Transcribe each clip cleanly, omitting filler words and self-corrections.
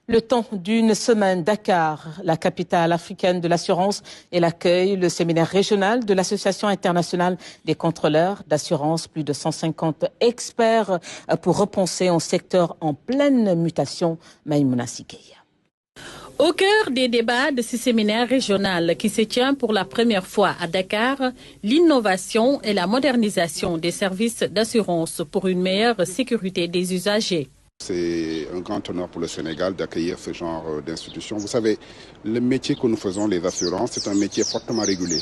Le temps d'une semaine, Dakar, la capitale africaine de l'assurance, et l'accueil, le séminaire régional de l'Association internationale des contrôleurs d'assurance. Plus de 150 experts pour repenser un secteur en pleine mutation. Maïmouna Sikeya. Au cœur des débats de ce séminaire régional qui se tient pour la première fois à Dakar, l'innovation et la modernisation des services d'assurance pour une meilleure sécurité des usagers. C'est un grand honneur pour le Sénégal d'accueillir ce genre d'institution. Vous savez, le métier que nous faisons, les assurances, c'est un métier fortement régulé.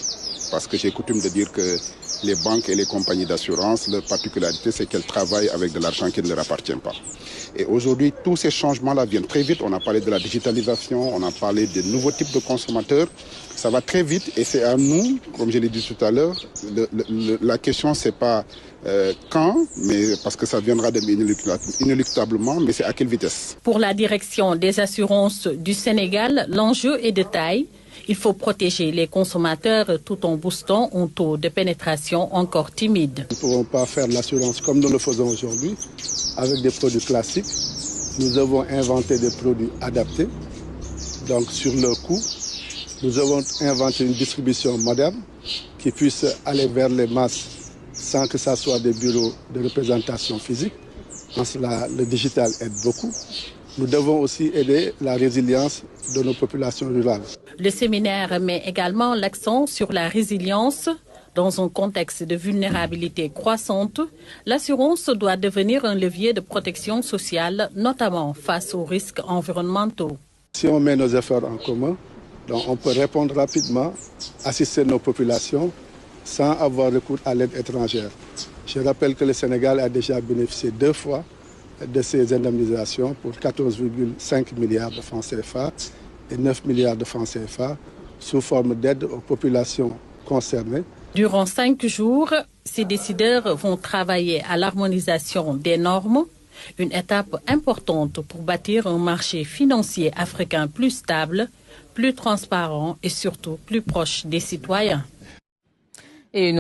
Parce que j'ai coutume de dire que les banques et les compagnies d'assurance, leur particularité, c'est qu'elles travaillent avec de l'argent qui ne leur appartient pas. Et aujourd'hui, tous ces changements-là viennent très vite. On a parlé de la digitalisation, on a parlé de nouveaux types de consommateurs. Ça va très vite et c'est à nous, comme je l'ai dit tout à l'heure, la question c'est pas quand, mais parce que ça viendra inéluctablement, mais c'est à quelle vitesse. Pour la direction des assurances du Sénégal, l'enjeu est de taille. Il faut protéger les consommateurs tout en boostant un taux de pénétration encore timide. Nous ne pouvons pas faire l'assurance comme nous le faisons aujourd'hui, avec des produits classiques. Nous avons inventé des produits adaptés, donc sur le coût. Nous avons inventé une distribution moderne qui puisse aller vers les masses sans que ça soit des bureaux de représentation physique. En cela, le digital aide beaucoup. Nous devons aussi aider la résilience de nos populations rurales. Le séminaire met également l'accent sur la résilience. Dans un contexte de vulnérabilité croissante, l'assurance doit devenir un levier de protection sociale, notamment face aux risques environnementaux. Si on met nos efforts en commun, donc on peut répondre rapidement, assister nos populations sans avoir recours à l'aide étrangère. Je rappelle que le Sénégal a déjà bénéficié 2 fois de ces indemnisations pour 14,5 milliards de francs CFA et 9 milliards de francs CFA sous forme d'aide aux populations concernées. Durant 5 jours, ces décideurs vont travailler à l'harmonisation des normes, une étape importante pour bâtir un marché financier africain plus stable, plus transparent et surtout plus proche des citoyens.